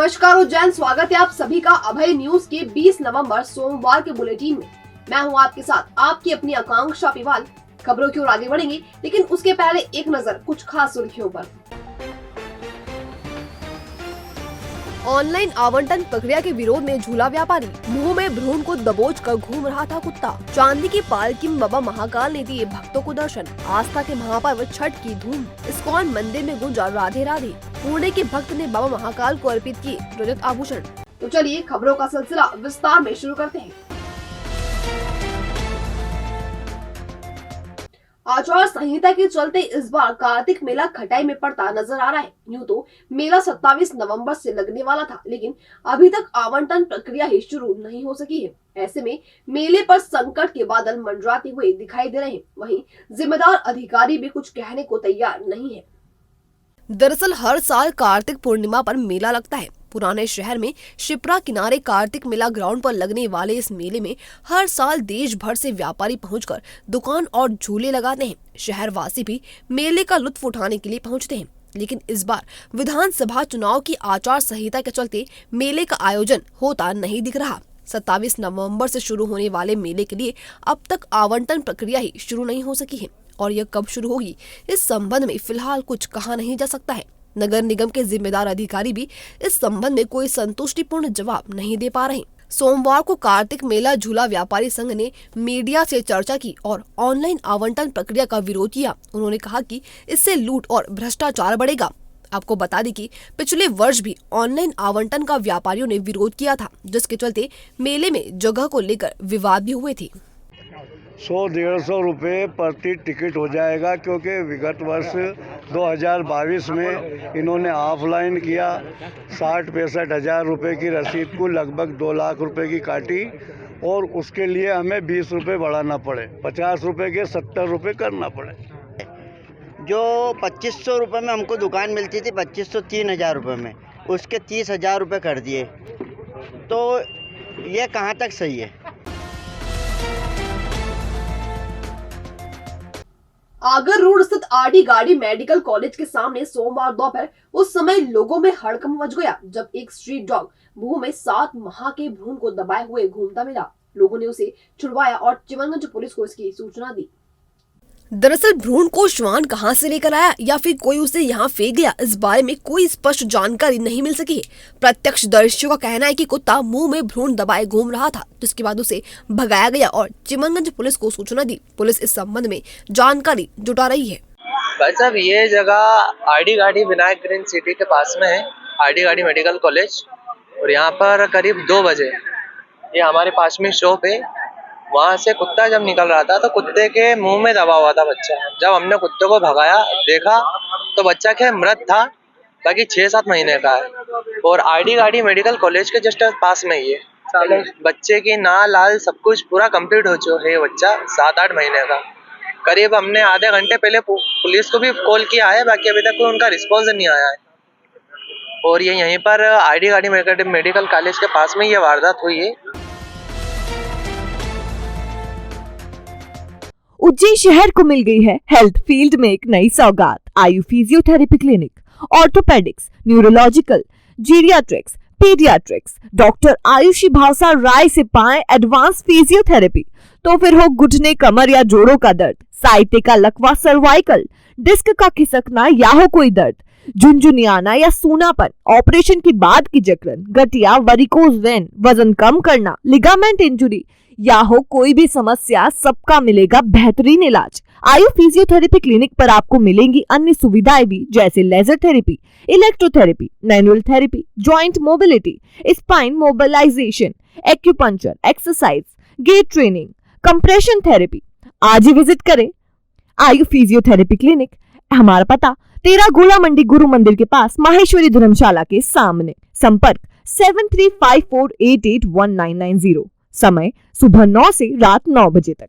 नमस्कार उज्जैन, स्वागत है आप सभी का अभय न्यूज के 20 नवंबर सोमवार के बुलेटिन में। मैं हूं आपके साथ आपकी अपनी आकांक्षा पिवाल। खबरों की ओर आगे बढ़ेंगे, लेकिन उसके पहले एक नजर कुछ खास सुर्खियों पर। ऑनलाइन आवंटन प्रक्रिया के विरोध में झूला व्यापारी, मुंह में भ्रूण को दबोच कर घूम रहा था कुत्ता। चांदी की पालकी में बाबा महाकाल ने दिए भक्तों को दर्शन। आस्था के महापर्व छठ की धूम, इस्कॉन मंदिर में गूंजा राधे राधे। पुणे के भक्त ने बाबा महाकाल को अर्पित किए रजत आभूषण। तो चलिए खबरों का सिलसिला विस्तार में शुरू करते हैं। आचार संहिता के चलते इस बार कार्तिक मेला खटाई में पड़ता नजर आ रहा है। यूं तो मेला 27 नवंबर से लगने वाला था, लेकिन अभी तक आवंटन प्रक्रिया ही शुरू नहीं हो सकी है। ऐसे में मेले पर संकट के बादल मंडराते हुए दिखाई दे रहे हैं। वहीं जिम्मेदार अधिकारी भी कुछ कहने को तैयार नहीं है। दरअसल हर साल कार्तिक पूर्णिमा पर मेला लगता है। पुराने शहर में शिप्रा किनारे कार्तिक मेला ग्राउंड पर लगने वाले इस मेले में हर साल देश भर से व्यापारी पहुंचकर दुकान और झूले लगाते हैं। शहर वासी भी मेले का लुत्फ उठाने के लिए पहुंचते हैं, लेकिन इस बार विधानसभा चुनाव की आचार संहिता के चलते मेले का आयोजन होता नहीं दिख रहा। 27 नवंबर से शुरू होने वाले मेले के लिए अब तक आवंटन प्रक्रिया ही शुरू नहीं हो सकी है, और यह कब शुरू होगी इस संबंध में फिलहाल कुछ कहा नहीं जा सकता है। नगर निगम के जिम्मेदार अधिकारी भी इस संबंध में कोई संतुष्टिपूर्ण जवाब नहीं दे पा रहे। सोमवार को कार्तिक मेला झूला व्यापारी संघ ने मीडिया से चर्चा की और ऑनलाइन आवंटन प्रक्रिया का विरोध किया। उन्होंने कहा कि इससे लूट और भ्रष्टाचार बढ़ेगा। आपको बता दें कि पिछले वर्ष भी ऑनलाइन आवंटन का व्यापारियों ने विरोध किया था, जिसके चलते मेले में जगह को लेकर विवाद भी हुए थे। 100-150 रुपये प्रति टिकट हो जाएगा, क्योंकि विगत वर्ष 2022 में इन्होंने ऑफलाइन किया। 60-65 हज़ार रुपये की रसीद को लगभग 2 लाख रुपए की काटी, और उसके लिए हमें 20 रुपये बढ़ाना पड़े, 50 रुपये के 70 रुपये करना पड़े। जो 2500 रुपये में हमको दुकान मिलती थी, 2500 3,000 रुपये में, उसके 30,000 रुपये कर दिए। तो ये कहाँ तक सही है? आगर रोड स्थित आरडी गाड़ी मेडिकल कॉलेज के सामने सोमवार दोपहर उस समय लोगों में हड़कंप मच गया, जब एक स्ट्रीट डॉग मुंह में 7 माह के भ्रूण को दबाए हुए घूमता मिला। लोगों ने उसे छुड़वाया और चिमनगंज पुलिस को इसकी सूचना दी। दरअसल भ्रूण को श्वान कहां से लेकर आया या फिर कोई उसे यहां फेंक गया, इस बारे में कोई स्पष्ट जानकारी नहीं मिल सकी है। प्रत्यक्षदर्शियों का कहना है कि कुत्ता मुंह में भ्रूण दबाए घूम रहा था, जिसके बाद उसे भगाया गया और चिमनगंज पुलिस को सूचना दी। पुलिस इस संबंध में जानकारी जुटा रही है। भाई साहब, ये जगह आरडी गाड़ी विनायक ग्रीन सिटी के पास में है, आरडी गाड़ी मेडिकल कॉलेज। और यहाँ पर करीब 2 बजे ये हमारे पास में शॉप है, वहाँ से कुत्ता जब निकल रहा था तो कुत्ते के मुंह में दबा हुआ था बच्चा। जब हमने कुत्ते को भगाया, देखा तो बच्चा के मृत था, बाकी 6-7 महीने का है, और आरडी गाड़ी मेडिकल कॉलेज के जस्ट पास में ही है। बच्चे की नाल लाल सब कुछ पूरा कंप्लीट हो चुका है। बच्चा 7-8 महीने का। करीब हमने आधे घंटे पहले पुलिस को भी कॉल किया है, बाकी अभी तक कोई उनका रिस्पॉन्स नहीं आया है। और ये यहीं पर आरडी गाड़ी मेडिकल कॉलेज के पास में ये वारदात हुई है। उज्जैन शहर को मिल गई है हेल्थ फील्ड में एक नई सौगात। Aayu physiotherapy clinic, orthopaedics, neurological, geriatrics, paediatrics. Doctor Aayushi Bhavsa Rai से पाएं एडवांस फिजियोथेरेपी। तो फिर हो घुटने, कमर या जोड़ों का दर्द, साइटिका, लकवा, सर्वाइकल, डिस्क का खिसकना या हो कोई दर्द, झुनझुनियाना या सूनापन, ऑपरेशन के बाद की जकड़न, गठिया, वेरिकोज वेन, वजन कम करना, लिगामेंट इंजुरी या हो कोई भी समस्या, सबका मिलेगा बेहतरीन इलाज। आयु फिजियोथेरेपी क्लिनिक पर आपको मिलेंगी अन्य सुविधाएं भी, जैसे laser therapy, electrotherapy, manual therapy, joint mobility, spine mobilisation, acupuncture, exercise, gait training, compression therapy. आज ही विजिट करें आयु फिजियोथेरेपी क्लिनिक। हमारा पता 13 गोला मंडी गुरु मंदिर के पास, माहेश्वरी धर्मशाला के सामने। संपर्क 7354881990। समय सुबह 9 से रात 9 बजे तक।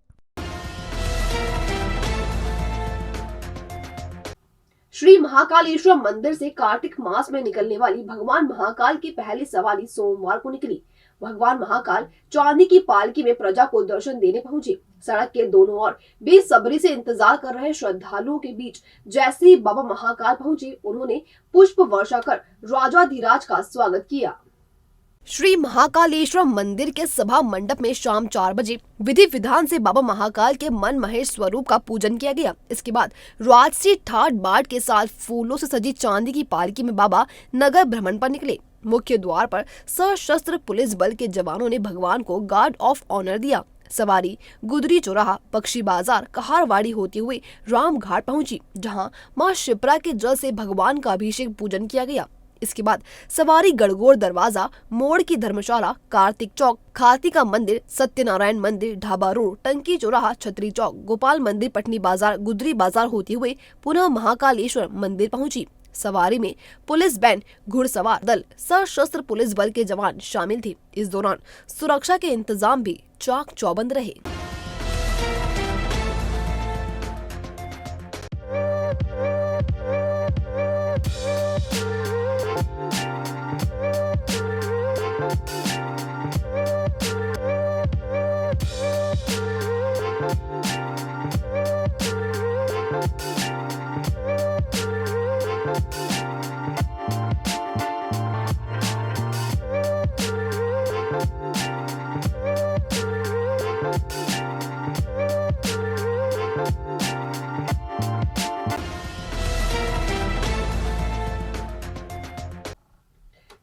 श्री महाकालेश्वर मंदिर से कार्तिक मास में निकलने वाली भगवान महाकाल की पहली सवारी सोमवार को निकली। भगवान महाकाल चांदी की पालकी में प्रजा को दर्शन देने पहुंचे। सड़क के दोनों ओर बेसब्री से इंतजार कर रहे श्रद्धालुओं के बीच जैसे ही बाबा महाकाल पहुंचे, उन्होंने पुष्प वर्षा कर राजाधिराज का स्वागत किया। श्री महाकालेश्वर मंदिर के सभा मंडप में शाम 4 बजे विधि विधान से बाबा महाकाल के मन महेश स्वरूप का पूजन किया गया। इसके बाद राजसी ठाट बाट के साथ फूलों से सजी चांदी की पालकी में बाबा नगर भ्रमण पर निकले। मुख्य द्वार पर सशस्त्र पुलिस बल के जवानों ने भगवान को गार्ड ऑफ ऑनर दिया। सवारी गुदरी चौराहा, पक्षी बाजार, कहारवाड़ी होते हुए राम घाट पहुंची, जहां मां शिप्रा के जल से भगवान का अभिषेक पूजन किया गया। इसके बाद सवारी गड़गोड़ दरवाजा, मोड़ की धर्मशाला, कार्तिक चौक, खाती का मंदिर, सत्यनारायण मंदिर, ढाबा रोड, टंकी चौराहा, छतरी चौक, गोपाल मंदिर, पटनी बाजार, गुदरी बाजार होते हुए पुनः महाकालेश्वर मंदिर पहुंची। सवारी में पुलिस बैंड, घुड़सवार दल, सशस्त्र पुलिस बल के जवान शामिल थे। इस दौरान सुरक्षा के इंतजाम भी चाक चौबंद रहे।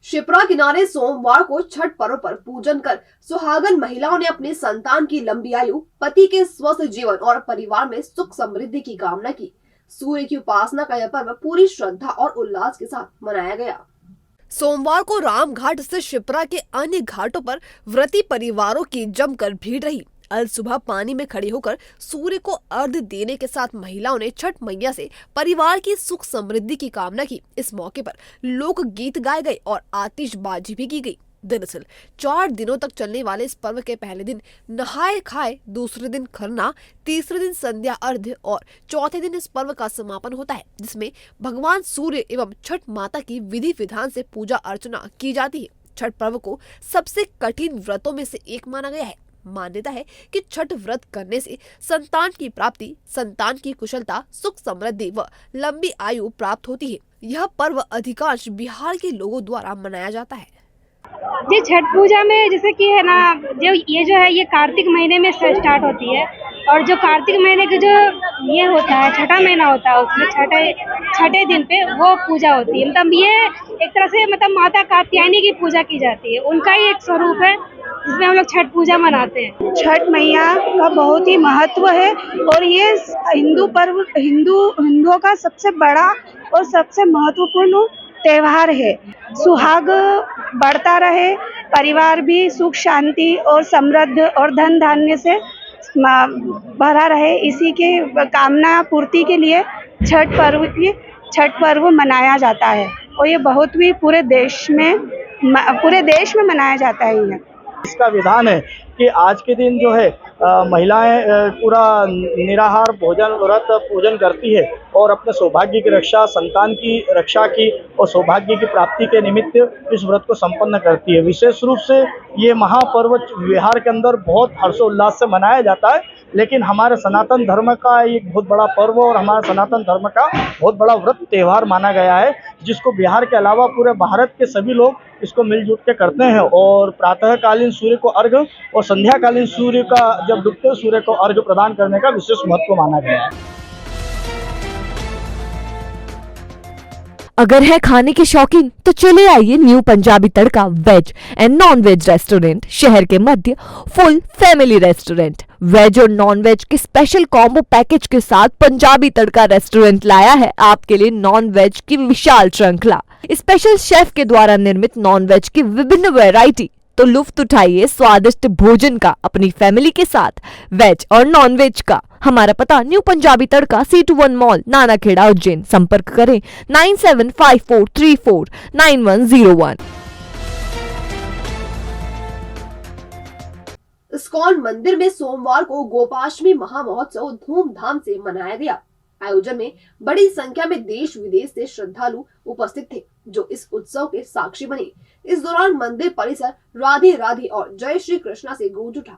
शिप्रा किनारे सोमवार को छठ पर्व पर पूजन कर सुहागन महिलाओं ने अपने संतान की लंबी आयु, पति के स्वस्थ जीवन और परिवार में सुख समृद्धि की कामना की। सूर्य की उपासना का यह पर्व पूरी श्रद्धा और उल्लास के साथ मनाया गया। सोमवार को राम घाट स्थित शिप्रा के अन्य घाटों पर व्रती परिवारों की जमकर भीड़ रही। अल सुबह पानी में खड़े होकर सूर्य को अर्घ्य देने के साथ महिलाओं ने छठ मैया से परिवार की सुख समृद्धि की कामना की। इस मौके पर लोक गीत गाए गए और आतिशबाजी भी की गई। दरअसल 4 दिनों तक चलने वाले इस पर्व के पहले दिन नहाए खाए, दूसरे दिन खरना, तीसरे दिन संध्या अर्घ्य और चौथे दिन इस पर्व का समापन होता है, जिसमें भगवान सूर्य एवं छठ माता की विधि विधान से पूजा अर्चना की जाती है। छठ पर्व को सबसे कठिन व्रतों में से एक माना गया है। मान्यता है कि छठ व्रत करने से संतान की प्राप्ति, संतान की कुशलता, सुख समृद्धि व लंबी आयु प्राप्त होती है। यह पर्व अधिकांश बिहार के लोगों द्वारा मनाया जाता है। जी, छठ पूजा में जैसे कि है ना, जो है ये कार्तिक महीने में स्टार्ट होती है और जो कार्तिक महीने के जो ये होता है, छठा महीना होता है, उसमें छठे दिन पे वो पूजा होती है। मतलब ये एक तरह से मतलब माता कात्यायनी की पूजा की जाती है, उनका ही एक स्वरूप है जिसमें हम लोग छठ पूजा मनाते हैं। छठ मैया का बहुत ही महत्व है और ये हिंदुओं का सबसे बड़ा और सबसे महत्वपूर्ण त्योहार है। सुहाग बढ़ता रहे, परिवार भी सुख शांति और समृद्ध और धन धान्य से भरा रहे, इसी के कामना पूर्ति के लिए छठ पर्व मनाया जाता है और ये बहुत भी पूरे देश में मनाया जाता है। ये इसका विधान है कि आज के दिन जो है महिलाएं पूरा निराहार भोजन व्रत पूजन करती है और अपने सौभाग्य की रक्षा, संतान की रक्षा की और सौभाग्य की प्राप्ति के निमित्त इस व्रत को संपन्न करती है। विशेष रूप से ये महापर्व बिहार के अंदर बहुत हर्षोल्लास से मनाया जाता है, लेकिन हमारे सनातन धर्म का एक बहुत बड़ा पर्व और हमारे सनातन धर्म का बहुत बड़ा व्रत त्यौहार माना गया है, जिसको बिहार के अलावा पूरे भारत के सभी लोग इसको मिलजुल के करते हैं। और प्रातःकालीन सूर्य को अर्घ्य और संध्याकालीन सूर्य का जब डूबते सूर्य को अर्घ्य प्रदान करने का विशेष महत्व माना गया है। अगर है खाने के शौकीन तो चले आइए new Punjabi tadka veg and non veg restaurant, शहर के मध्य फुल फैमिली रेस्टोरेंट। वेज और नॉन वेज के स्पेशल कॉम्बो पैकेज के साथ पंजाबी तड़का रेस्टोरेंट लाया है आपके लिए नॉन वेज की विशाल श्रृंखला। स्पेशल शेफ के द्वारा निर्मित नॉन वेज की विभिन्न वैरायटी, तो लुफ्त उठाइए स्वादिष्ट भोजन का अपनी फैमिली के साथ, वेज और नॉन वेज का। हमारा पता न्यू पंजाबी तड़का, C21 मॉल, नानाखेड़ा, उज्जैन। संपर्क करें 9754349101। इस्कॉन मंदिर में सोमवार को गोपाष्टमी महामहोत्सव धूमधाम से मनाया गया। आयोजन में बड़ी संख्या में देश विदेश से श्रद्धालु उपस्थित थे, जो इस उत्सव के साक्षी बने। इस दौरान मंदिर परिसर राधे राधे और जय श्री कृष्णा से गूंज उठा।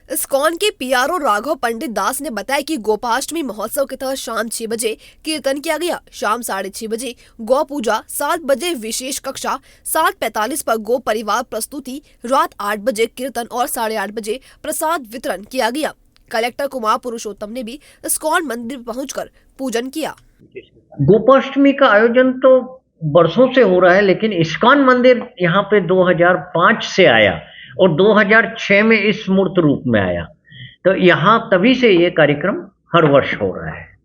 इस्कॉन के पीआरओ राघव पंडित दास ने बताया कि गोपाष्टमी महोत्सव के तहत शाम 6 बजे कीर्तन किया गया, शाम 6:30 बजे गौ पूजा, 7 बजे विशेष कक्षा, 7:45 पर गो परिवार प्रस्तुति, रात 8 बजे कीर्तन और 8:30 बजे प्रसाद वितरण किया गया। कलेक्टर कुमार पुरुषोत्तम ने भी इस्कॉन मंदिर पहुंचकर पूजन किया। गोपाष्टमी का आयोजन तो बरसों से हो रहा है, लेकिन इस्कॉन मंदिर यहाँ पे 2005 से आया और 2006 में इस मूर्त रूप में आया, तो यहाँ तभी से ये कार्यक्रम हर वर्ष हो रहा है।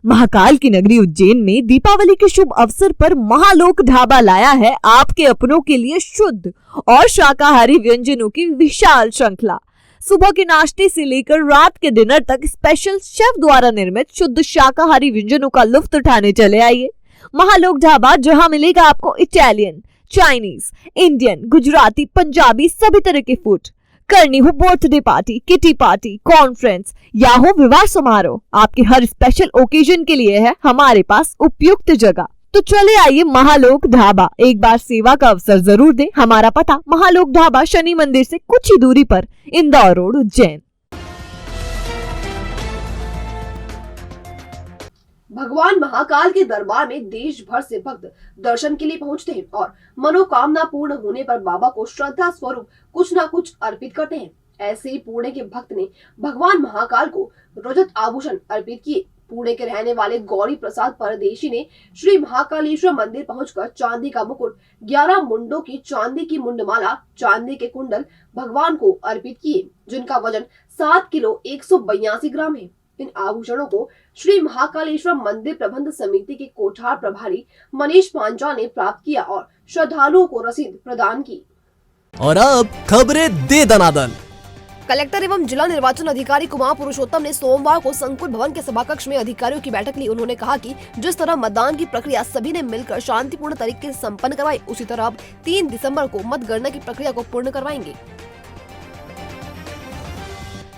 महाकाल की नगरी उज्जैन में दीपावली के शुभ अवसर पर महालोक ढाबा लाया है आपके अपनों के लिए शुद्ध और शाकाहारी व्यंजनों की विशाल श्रृंखला। सुबह के नाश्ते से लेकर रात के डिनर तक स्पेशल शेफ द्वारा निर्मित शुद्ध शाकाहारी व्यंजनों का लुत्फ उठाने चले आइए। महालोक ढाबा, जहां मिलेगा आपको Italian, Chinese, Indian, Gujarati, Punjabi सभी तरह के फूड। करनी हो birthday party, kitty party, conference या हो विवाह समारोह, आपके हर स्पेशल ओकेजन के लिए है हमारे पास उपयुक्त जगह। तो चले आइए महालोक ढाबा, एक बार सेवा का अवसर जरूर दें। हमारा पता महालोक ढाबा, शनि मंदिर से कुछ ही दूरी पर, इंदौर रोड, उज्जैन। भगवान महाकाल के दरबार में देश भर से भक्त दर्शन के लिए पहुंचते हैं और मनोकामना पूर्ण होने पर बाबा को श्रद्धा स्वरूप कुछ न कुछ अर्पित करते हैं। ऐसे ही पुणे के भक्त ने भगवान महाकाल को रजत आभूषण अर्पित किए। पुणे के रहने वाले गौरी प्रसाद परदेशी ने श्री महाकालेश्वर मंदिर पहुंचकर चांदी का मुकुट, 11 मुंडों की चांदी की मुंडमाला, चांदी के कुंडल भगवान को अर्पित किए, जिनका वजन 7 किलो 182 ग्राम है। इन आभूषणों को श्री महाकालेश्वर मंदिर प्रबंध समिति के कोठार प्रभारी मनीष पांचा ने प्राप्त किया और श्रद्धालुओं को रसीद प्रदान की। और अब खबरें दे दनादन। कलेक्टर एवं जिला निर्वाचन अधिकारी कुमार पुरुषोत्तम ने सोमवार को संकुल भवन के सभाकक्ष में अधिकारियों की बैठक ली। उन्होंने कहा कि जिस तरह मतदान की प्रक्रिया सभी ने मिलकर शांतिपूर्ण तरीके से संपन्न करवाई, उसी तरह अब 3 दिसंबर को मतगणना की प्रक्रिया को पूर्ण करवाएंगे।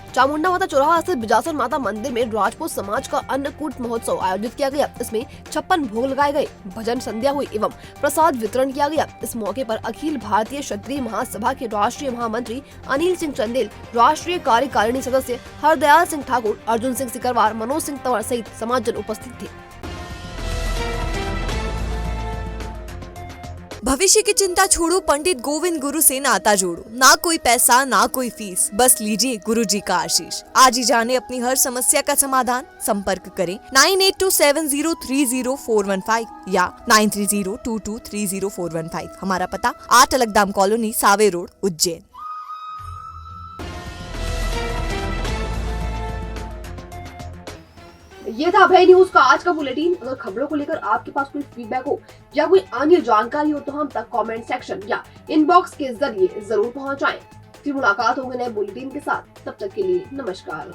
चामुंडा माता चौराहा स्थित बिजासन माता मंदिर में राजपूत समाज का अन्नकूट महोत्सव आयोजित किया गया। इसमें 56 भोग लगाए गए, भजन संध्या हुई एवं प्रसाद वितरण किया गया। इस मौके पर अखिल भारतीय क्षत्रिय महासभा के राष्ट्रीय महामंत्री अनिल सिंह चंदेल, राष्ट्रीय कार्यकारिणी सदस्य हरदयाल सिंह ठाकुर, अर्जुन सिंह सिकरवार, मनोज सिंह तंवर सहित समाजजन उपस्थित थे। भविष्य की चिंता छोड़ो, पंडित गोविंद गुरु से नाता जोड़ो। ना कोई पैसा, ना कोई फीस, बस लीजिए गुरु जी का आशीष। आज ही जाने अपनी हर समस्या का समाधान। संपर्क करें 9827030415 या 9302230415। हमारा पता 8 अलगदाम कॉलोनी, सावे रोड, उज्जैन। ये था अभय न्यूज का आज का बुलेटिन। अगर खबरों को लेकर आपके पास कोई फीडबैक हो या कोई अन्य जानकारी हो तो हम तक कमेंट सेक्शन या इनबॉक्स के जरिए जरूर पहुंचाएं। फिर मुलाकात होगी नए बुलेटिन के साथ, तब तक के लिए नमस्कार।